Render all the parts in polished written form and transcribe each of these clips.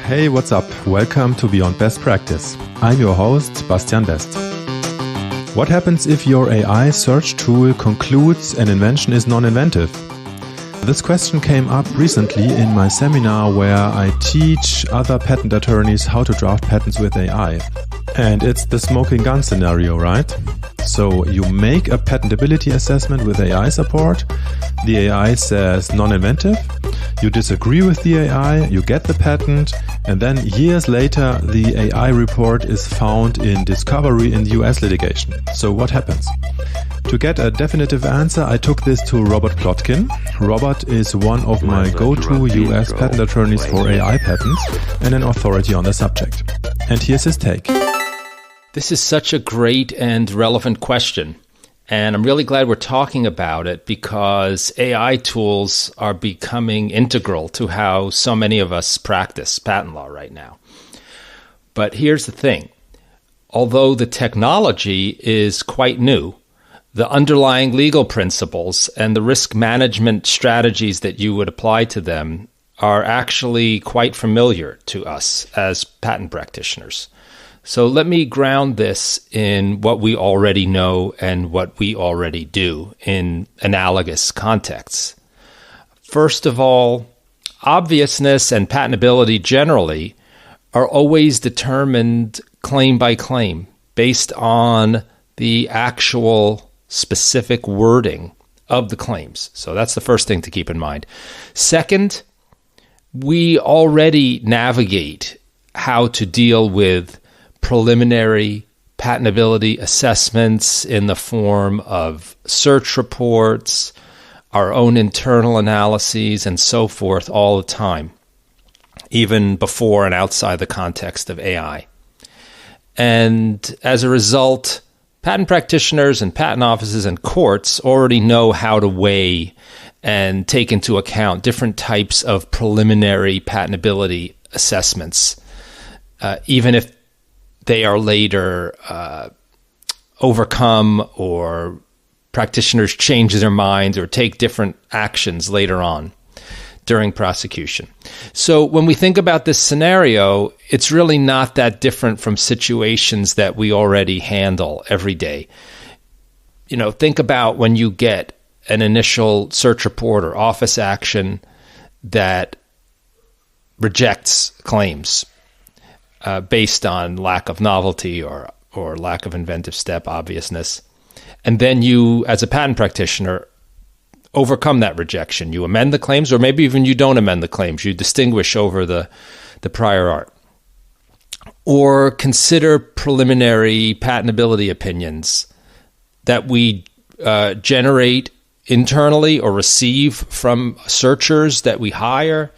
Hey, what's up? Welcome to Beyond Best Practice. I'm your host, Bastian Best. What happens if your AI search tool concludes an invention is non-inventive? This question came up recently in my seminar where I teach other patent attorneys how to draft patents with AI. And it's the smoking gun scenario, right? So you make a patentability assessment with AI support. The AI says non-inventive. You disagree with the AI, you get the patent, and then years later, the AI report is found in discovery in US litigation. So what happens? To get a definitive answer, I took this to Robert Plotkin. Robert is one of my go-to US patent attorneys for AI patents and an authority on the subject. And here's his take. This is such a great and relevant question. And I'm really glad we're talking about it because AI tools are becoming integral to how so many of us practice patent law right now. But here's the thing. Although the technology is quite new, the underlying legal principles and the risk management strategies that you would apply to them are actually quite familiar to us as patent practitioners. So let me ground this in what we already know and what we already do in analogous contexts. First of all, obviousness and patentability generally are always determined claim by claim based on the actual specific wording of the claims. So that's the first thing to keep in mind. Second, we already navigate how to deal with preliminary patentability assessments in the form of search reports, our own internal analyses, and so forth all the time, even before and outside the context of AI. And as a result, patent practitioners and patent offices and courts already know how to weigh and take into account different types of preliminary patentability assessments, even if they are later overcome or practitioners change their minds or take different actions later on during prosecution. So when we think about this scenario, it's really not that different from situations that we already handle every day. You know, think about when you get an initial search report or office action that rejects claims based on lack of novelty or lack of inventive step, obviousness. And then you, as a patent practitioner, overcome that rejection. You amend the claims, or maybe even you don't amend the claims. You distinguish over the prior art. Or consider preliminary patentability opinions that we generate internally or receive from searchers that we hire.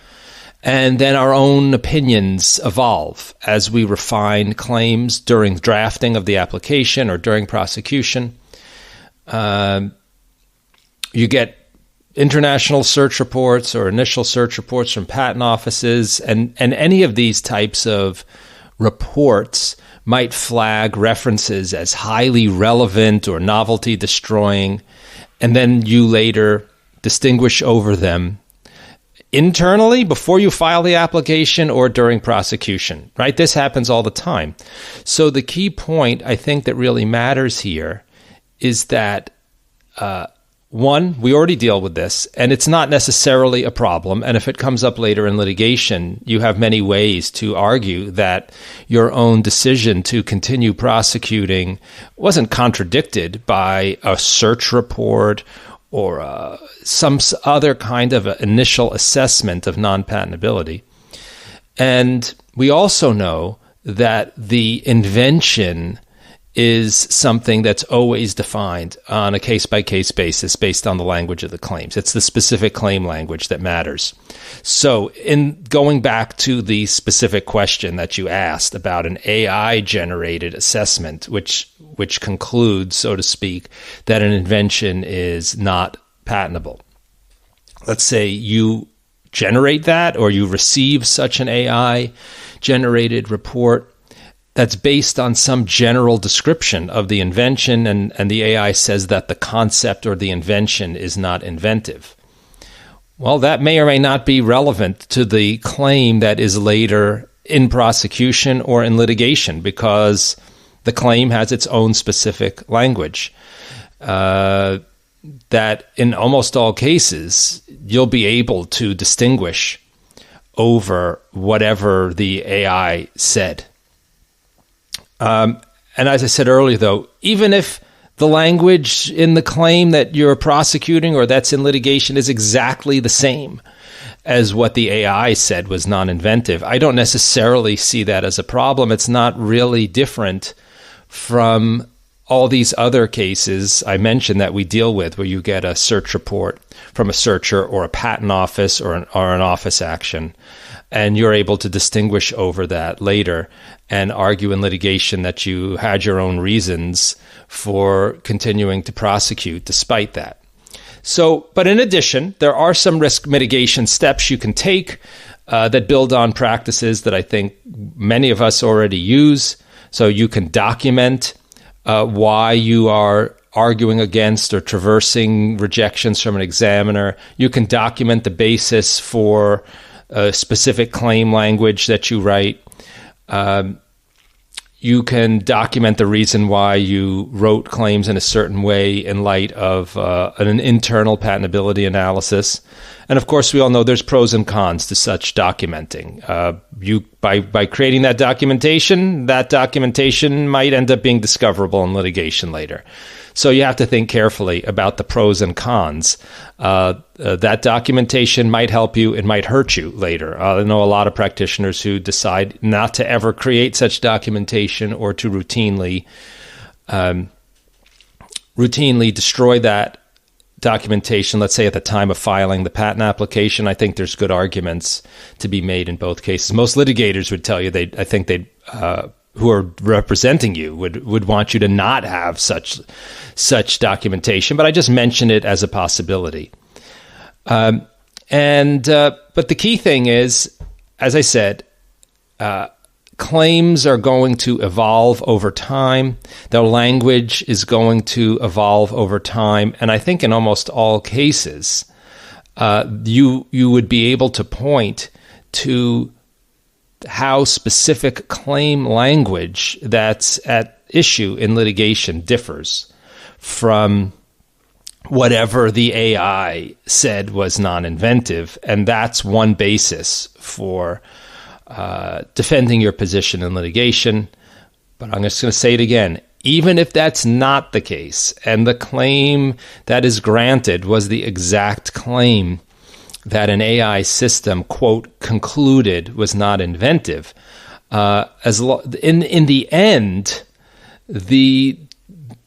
And then our own opinions evolve as we refine claims during drafting of the application or during prosecution. You get international search reports or initial search reports from patent offices, and any of these types of reports might flag references as highly relevant or novelty destroying, and then you later distinguish over them internally before you file the application or during prosecution, right? This happens all the time. So the key point I think that really matters here is that, one, we already deal with this, and it's not necessarily a problem. And if it comes up later in litigation, you have many ways to argue that your own decision to continue prosecuting wasn't contradicted by a search report or some other kind of initial assessment of non-patentability. And we also know that the invention is something that's always defined on a case-by-case basis based on the language of the claims. It's the specific claim language that matters. So in going back to the specific question that you asked about an AI-generated assessment, which concludes, so to speak, that an invention is not patentable. Let's say you generate that or you receive such an AI-generated report that's based on some general description of the invention, and the AI says that the concept or the invention is not inventive. Well, that may or may not be relevant to the claim that is later in prosecution or in litigation because the claim has its own specific language. That in almost all cases, you'll be able to distinguish over whatever the AI said. And as I said earlier, though, even if the language in the claim that you're prosecuting or that's in litigation is exactly the same as what the AI said was non-inventive, I don't necessarily see that as a problem. It's not really different from all these other cases I mentioned that we deal with, where you get a search report from a searcher or a patent office or an office action, and you're able to distinguish over that later and argue in litigation that you had your own reasons for continuing to prosecute despite that. So, but in addition, there are some risk mitigation steps you can take that build on practices that I think many of us already use. So you can document why you are arguing against or traversing rejections from an examiner. You can document the basis for a specific claim language that you write. You can document the reason why you wrote claims in a certain way in light of an internal patentability analysis. And of course, we all know there's pros and cons to such documenting. By creating that documentation might end up being discoverable in litigation later. So you have to think carefully about the pros and cons. That documentation might help you, it might hurt you later. I know a lot of practitioners who decide not to ever create such documentation or to routinely destroy that documentation, let's say at the time of filing the patent application. I think there's good arguments to be made in both cases. Most litigators would tell you who are representing you would want you to not have such documentation, but I just mention it as a possibility. But the key thing is, as I said, claims are going to evolve over time. Their language is going to evolve over time, and I think in almost all cases, you would be able to point to how specific claim language that's at issue in litigation differs from whatever the AI said was non-inventive, and that's one basis for defending your position in litigation. But I'm just going to say it again. Even if that's not the case, and the claim that is granted was the exact claim that an AI system, quote, concluded was not inventive, in the end, the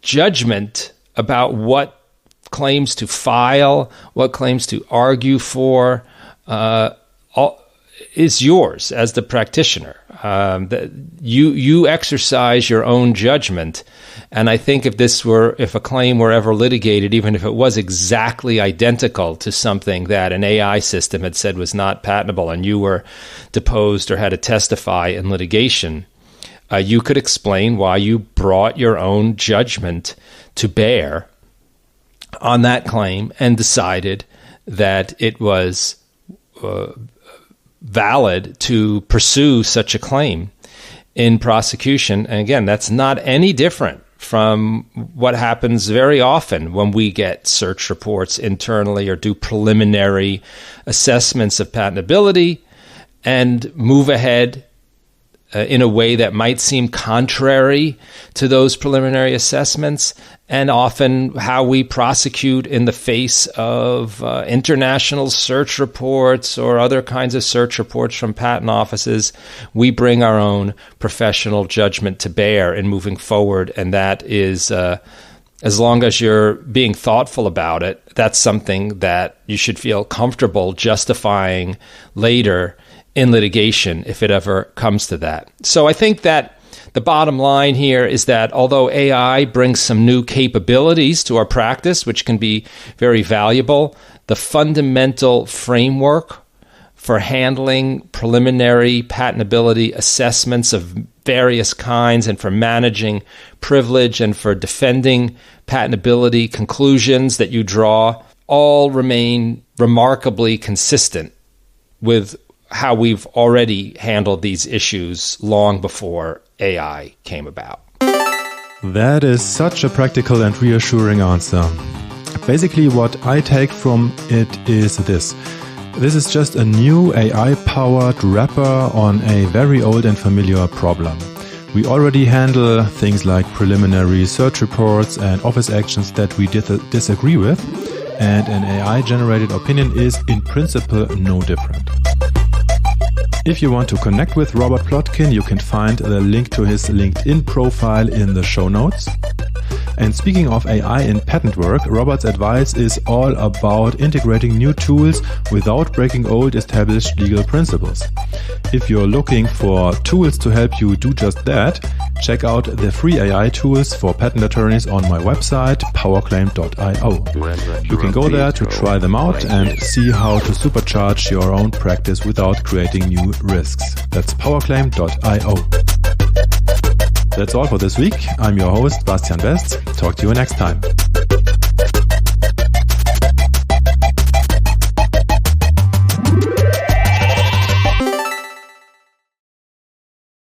judgment about what claims to file, what claims to argue for, is yours as the practitioner. You exercise your own judgment, and I think if a claim were ever litigated, even if it was exactly identical to something that an AI system had said was not patentable, and you were deposed or had to testify in litigation, you could explain why you brought your own judgment to bear on that claim and decided that it was valid to pursue such a claim in prosecution. And again, that's not any different from what happens very often when we get search reports internally or do preliminary assessments of patentability and move ahead in a way that might seem contrary to those preliminary assessments, and often how we prosecute in the face of international search reports or other kinds of search reports from patent offices. We bring our own professional judgment to bear in moving forward, and that is, as long as you're being thoughtful about it, that's something that you should feel comfortable justifying later in litigation if it ever comes to that. So I think that the bottom line here is that although AI brings some new capabilities to our practice, which can be very valuable, the fundamental framework for handling preliminary patentability assessments of various kinds and for managing privilege and for defending patentability conclusions that you draw all remain remarkably consistent with how we've already handled these issues long before AI came about. That is such a practical and reassuring answer. Basically, what I take from it is this. This is just a new AI-powered wrapper on a very old and familiar problem. We already handle things like preliminary search reports and office actions that we disagree with, and an AI-generated opinion is in principle no different. If you want to connect with Robert Plotkin, you can find the link to his LinkedIn profile in the show notes. And speaking of AI in patent work, Robert's advice is all about integrating new tools without breaking old established legal principles. If you're looking for tools to help you do just that, check out the free AI tools for patent attorneys on my website, powerclaim.io. You can go there to try them out and see how to supercharge your own practice without creating new risks. That's powerclaim.io. That's all for this week. I'm your host, Bastian Best. Talk to you next time.